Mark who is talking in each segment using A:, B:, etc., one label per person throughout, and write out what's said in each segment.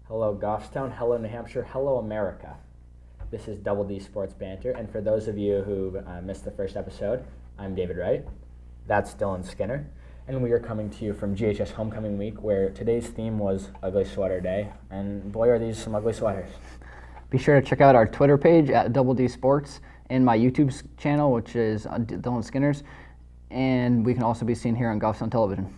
A: Hello Goffstown, hello New Hampshire, hello America. This is Double D Sports Banter, and for those of you who missed the first episode, I'm David Wright. That's Dylan Skinner, and we are coming to you from GHS Homecoming Week, where today's theme was Ugly Sweater Day, and boy are these some ugly sweaters.
B: Be sure to check out our Twitter page at Double D Sports and my YouTube channel, which is Dylan Skinner's, and we can also be seen here on Goffstown Television.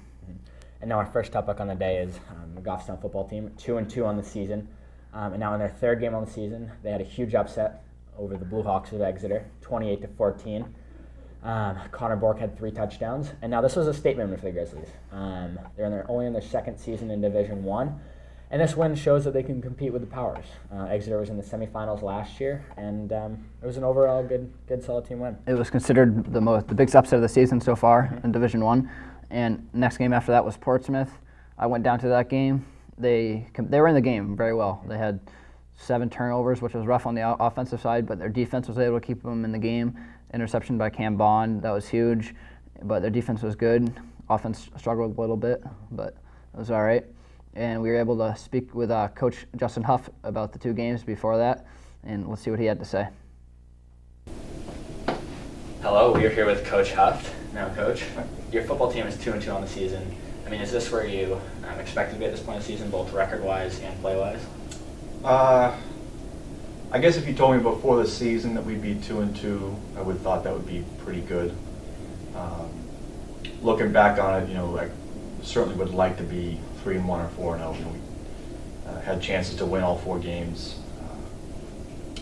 A: And now our first topic on the day is the Goffstown football team, 2-2 on the season. And now in their third game on the season, they had a huge upset over the Blue Hawks of Exeter, 28-14. Connor Bork had 3 touchdowns. And now this was a statement win for the Grizzlies. They're only in their second season in Division I. And this win shows that they can compete with the Powers. Exeter was in the semifinals last year, and it was an overall good solid team win.
B: It was considered the biggest upset of the season so far in Division I. And next game after that was Portsmouth. I went down to that game. They were in the game very well. They had 7 turnovers, which was rough on the offensive side, but their defense was able to keep them in the game. Interception by Cam Bond, that was huge, but their defense was good. Offense struggled a little bit, but it was all right. And we were able to speak with Coach Justin Huff about the 2 games before that, and let's see what he had to say.
A: Hello, we are here with Coach Huff. Now, Coach, your football team is 2-2 on the season. I mean, is this where you expect to be at this point of the season, both record-wise and play-wise?
C: I guess if you told me before the season that we'd be 2-2, I would have thought that would be pretty good. Looking back on it, I certainly would like to be 3-1 or 4-0. We had chances to win all 4 games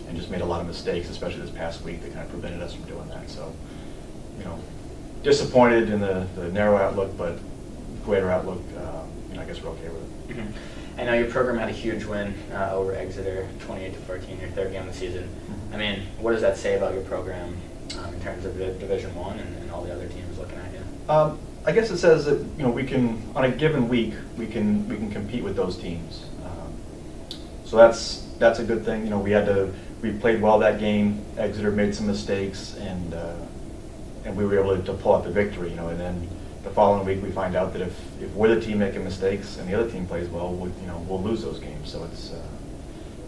C: and just made a lot of mistakes, especially this past week, that kind of prevented us from doing that. So, disappointed in the narrow outlook, but greater outlook, I guess we're okay with it.
A: Mm-hmm. I know your program had a huge win over Exeter, 28-14, your third game of the season. Mm-hmm. I mean, what does that say about your program in terms of Division I and all the other teams looking at you?
C: I guess it says that we can, on a given week, we can compete with those teams. So that's a good thing. We played well that game. Exeter made some mistakes, and we were able to pull out the victory. And then the following week we find out that if we're the team making mistakes and the other team plays well, we'll lose those games. So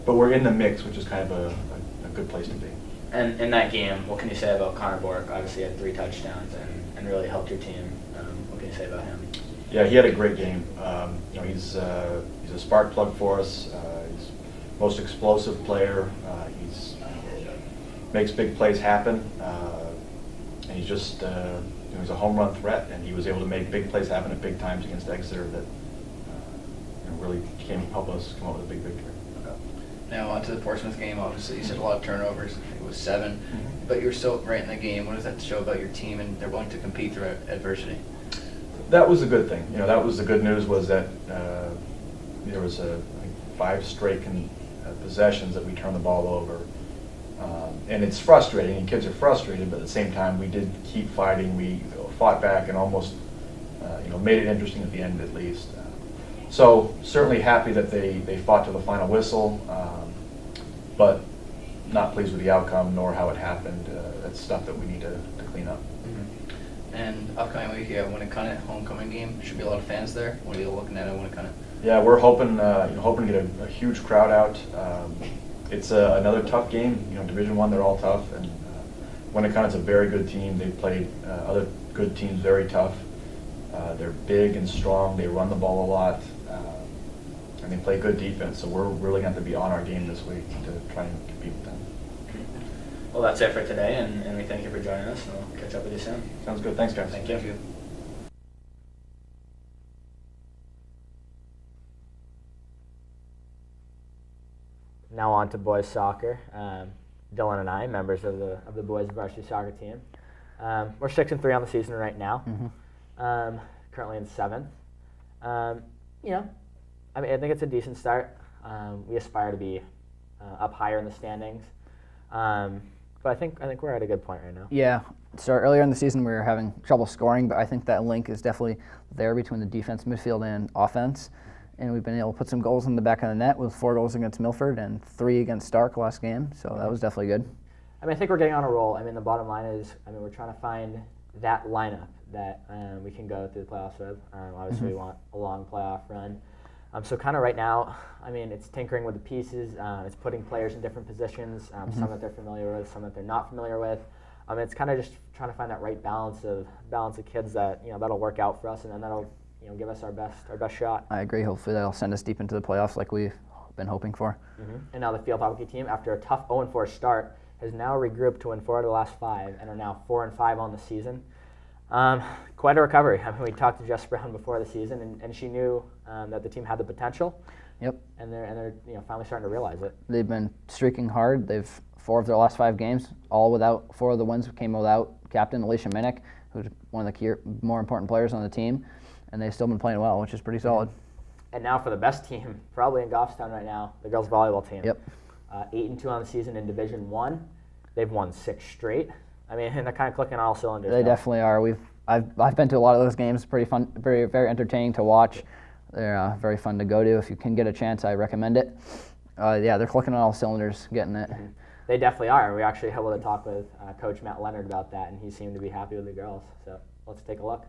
C: but we're in the mix, which is kind of a good place to be.
A: And in that game, what can you say about Connor Bork? Obviously, he had 3 touchdowns and really helped your team. What can you say about him?
C: Yeah, he had a great game. He's a spark plug for us. He's the most explosive player. He's makes big plays happen, and he's just he's a home run threat. And he was able to make big plays happen at big times against Exeter that really came help us come up with a big victory.
D: Now onto the Portsmouth game. Obviously, you said a lot of turnovers. It was 7, but you're still right in the game. What does that show about your team and they're willing to compete through adversity?
C: That was a good thing. That was the good news, was that there was I think 5 straight possessions that we turned the ball over. And it's frustrating, and kids are frustrated, but at the same time, we did keep fighting. We fought back and almost made it interesting at the end at least. So certainly happy that they fought to the final whistle, but not pleased with the outcome nor how it happened. That's stuff that we need to clean up.
D: Mm-hmm. And upcoming week, you have Winnicott homecoming game. Should be a lot of fans there. What are you looking at Winnicott?
C: Yeah, we're hoping to get a huge crowd out. It's another tough game. Division I, they're all tough, and Winnicott's a very good team. They've played other good teams very tough. They're big and strong. They run the ball a lot, and they play good defense. So we're really going to have to be on our game this week to try and compete with them.
A: Well, that's it for today, and we thank you for joining us, and we'll catch up with you soon.
C: Sounds good. Thanks, guys.
A: Thank you. Now on to boys soccer. Dylan and I, members of the boys varsity soccer team, we're 6-3 on the season right now.
B: Mm-hmm.
A: Currently in 7th. I think it's a decent start. We aspire to be up higher in the standings, but I think we're at a good point right now.
B: Yeah. So earlier in the season, we were having trouble scoring, but I think that link is definitely there between the defense, midfield, and offense. And we've been able to put some goals in the back of the net with 4 goals against Milford and 3 against Stark last game. So that was definitely good.
A: I think we're getting on a roll. The bottom line is, we're trying to find that lineup that we can go through the playoffs with. Obviously, we want a long playoff run. So kind of right now, I mean, it's tinkering with the pieces. It's putting players in different positions, some that they're familiar with, some that they're not familiar with. It's kind of just trying to find that right balance of kids that that'll work out for us, and then that'll give us our best shot.
B: I agree. Hopefully that'll send us deep into the playoffs like we've been hoping for.
A: And now the field hockey team, after a tough 0-4 start, has now regrouped to win 4 of the last 5 and are now 4-5 on the season. Quite a recovery. I mean, we talked to Jess Brown before the season, and she knew that the team had the potential.
B: Yep.
A: And they're finally starting to realize it.
B: They've been streaking hard. They've 4 of their last 5 games, all without 4 of the wins came without captain Alicia Minnick, who's one of the key, more important players on the team, and they've still been playing well, which is pretty solid.
A: And now for the best team, probably in Goffstown right now, the girls volleyball team.
B: Yep.
A: 8-2 on the season in Division 1. They've won 6 straight. I mean, and they're kind of clicking on all cylinders.
B: They
A: now.
B: Definitely are. I've been to a lot of those games. Pretty fun, very very entertaining to watch. They're very fun to go to. If you can get a chance, I recommend it. Yeah, they're clicking on all cylinders, getting it.
A: They definitely are. We actually able to talk with Coach Matt Leonard about that, and he seemed to be happy with the girls. So let's take a look.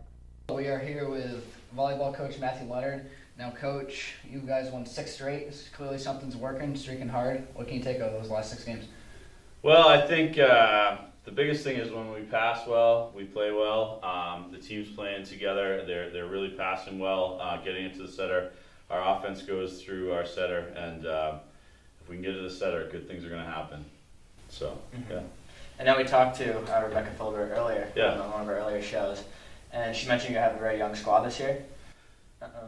D: We are here with volleyball coach Matthew Leonard. Now, Coach, you guys won 6 straight. This is clearly something's working, streaking hard. What can you take out of those last 6 games?
E: Well, I think the biggest thing is when we pass well, we play well. The team's playing together. They're really passing well, getting into the setter. Our offense goes through our setter, and if we can get to the setter, good things are going to happen. So, yeah.
A: And then we talked to Rebecca Filbert earlier
E: Yeah.
A: on one of our earlier shows, and she mentioned you have a very young squad this year.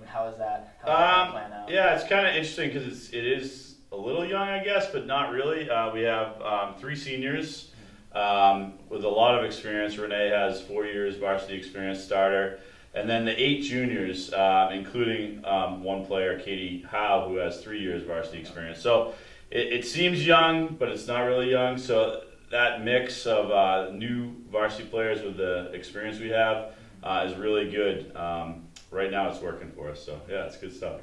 A: How is that? How is that plan out?
E: Yeah, it's kind of interesting because it is a little young, I guess, but not really. We have 3 seniors with a lot of experience. Renee has 4 years varsity experience, starter. And then the 8 juniors, including one player, Katie Howe, who has 3 years varsity experience. So it seems young, but it's not really young. So that mix of new varsity players with the experience we have is really good. Right now it's working for us. So, yeah, it's good stuff.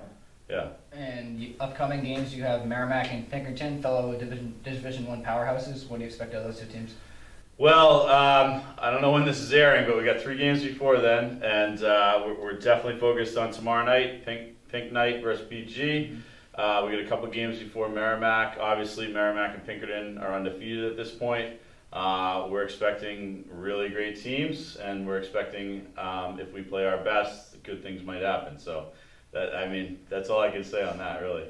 E: Yeah.
D: And upcoming games, you have Merrimack and Pinkerton, fellow Division 1 powerhouses. What do you expect out of those 2 teams?
E: Well, I don't know when this is airing, but we got 3 games before then, and we're definitely focused on tomorrow night, Pink Night versus PG. We got a couple games before Merrimack. Obviously, Merrimack and Pinkerton are undefeated at this point. We're expecting really great teams, and we're expecting if we play our best, good things might happen. So, that's all I can say on that, really.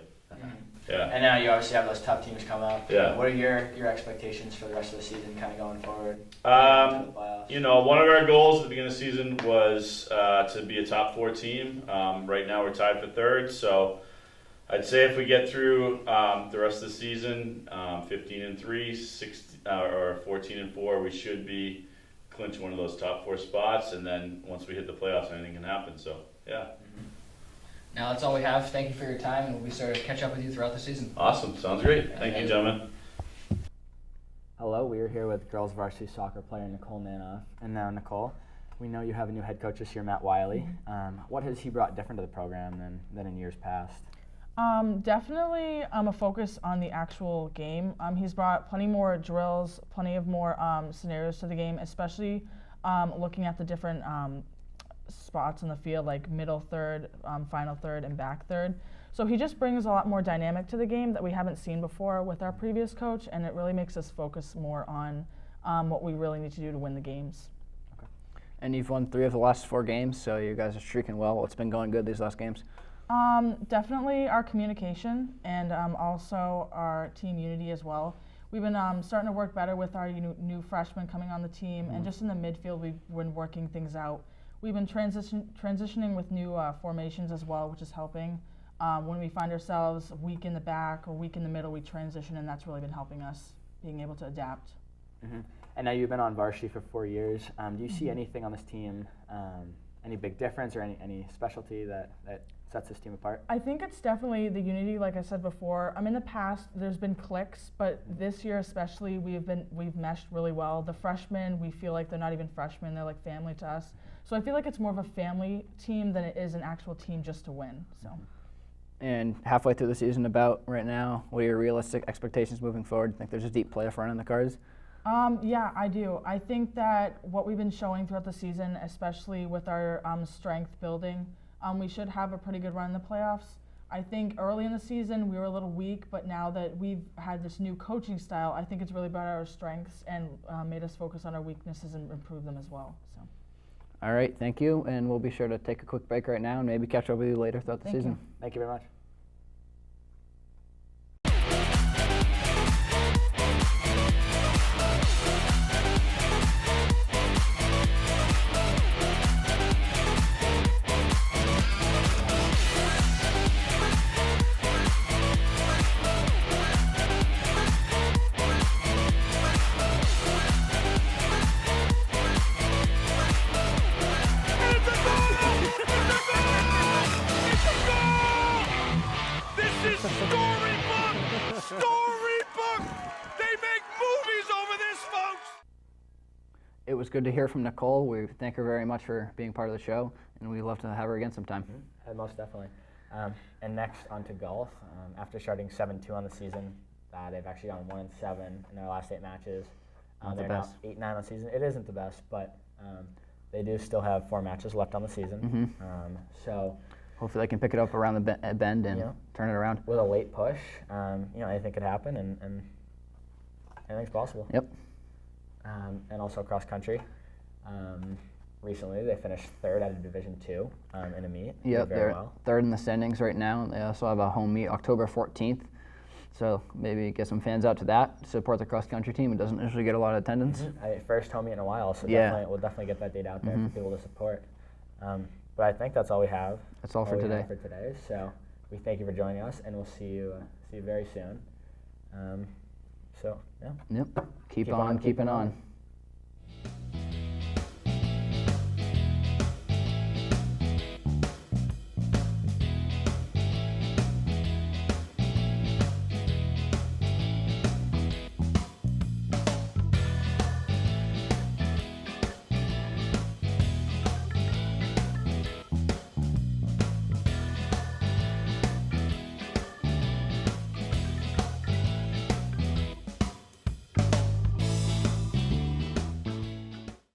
E: Yeah.
A: And now you obviously have those tough teams come up.
E: Yeah.
A: What are your expectations for the rest of the season, kind of going forward?
E: One of our goals at the beginning of the season was to be a top 4 team. Right now we're tied for 3rd, so I'd say if we get through the rest of the season, 15-3, or 14-4, we should be clinch one of those top 4 spots. And then once we hit the playoffs, anything can happen. So yeah.
D: Now that's all we have. Thank you for your time, and we'll be sure to catch up with you throughout the season.
E: Awesome. Sounds great. Thank you, gentlemen.
A: Hello, we are here with girls varsity soccer player Nicole Nanoff. And now, Nicole, we know you have a new head coach this year, Matt Wiley. What has he brought different to the program than in years past?
F: Definitely a focus on the actual game. He's brought plenty more drills, plenty of more scenarios to the game, especially looking at the different spots in the field, like middle third, final third, and back third. So he just brings a lot more dynamic to the game that we haven't seen before with our previous coach, and it really makes us focus more on what we really need to do to win the games.
B: Okay. And you've won 3 of the last 4 games, so you guys are streaking well. It's been going good these last games.
F: Definitely our communication and also our team unity as well. We've been starting to work better with our new freshmen coming on the team, and just in the midfield we've been working things out. We've been transitioning with new formations as well, which is helping. When we find ourselves weak in the back or weak in the middle, we transition, and that's really been helping us being able to adapt.
A: And now you've been on varsity for 4 years. Do you see anything on this team, any big difference or any specialty that sets this team apart?
F: I think it's definitely the unity, like I said before. In the past, there's been cliques, but this year especially, we've meshed really well. The freshmen, we feel like they're not even freshmen; they're like family to us. So I feel like it's more of a family team than it is an actual team just to win. So.
B: And halfway through the season, about right now, what are your realistic expectations moving forward? Think there's a deep playoff run in the cards?
F: Yeah, I do. I think that what we've been showing throughout the season, especially with our strength building, we should have a pretty good run in the playoffs. I think early in the season we were a little weak, but now that we've had this new coaching style, I think it's really brought out our strengths and made us focus on our weaknesses and improve them as well. So.
B: All right, thank you, and we'll be sure to take a quick break right now and maybe catch up with you later throughout the
F: Thank
B: season.
F: you.
A: Thank you very much. It
B: was good to hear from Nicole. We thank her very much for being part of the show, and we'd love to have her again sometime.
A: Most definitely. And next, on to golf. After starting 7-2 on the season, they've actually gone 1-7 in their last 8 matches.
B: Not the
A: They're
B: best.
A: now 8-9 on the season. It isn't the best, but they do still have 4 matches left on the season. So
B: Hopefully they can pick it up around the bend and
A: Yeah.
B: turn it around.
A: with a late push, anything could happen, and anything's possible.
B: Yep.
A: And also cross country. Recently, they finished 3rd out of Division II in a meet. Did
B: Yep,
A: very
B: they're
A: well.
B: 3rd in the standings right now. They also have a home meet October 14th. So maybe get some fans out to that, support the cross country team. It doesn't usually get a lot of attendance.
A: First home meet in a while, so
B: Yeah.
A: we'll definitely get that date out there for people to support. But I think that's all we have.
B: That's all for
A: we
B: today.
A: have for today. So we thank you for joining us, and we'll see you very soon. So yeah.
B: Yep. Keep on keeping on.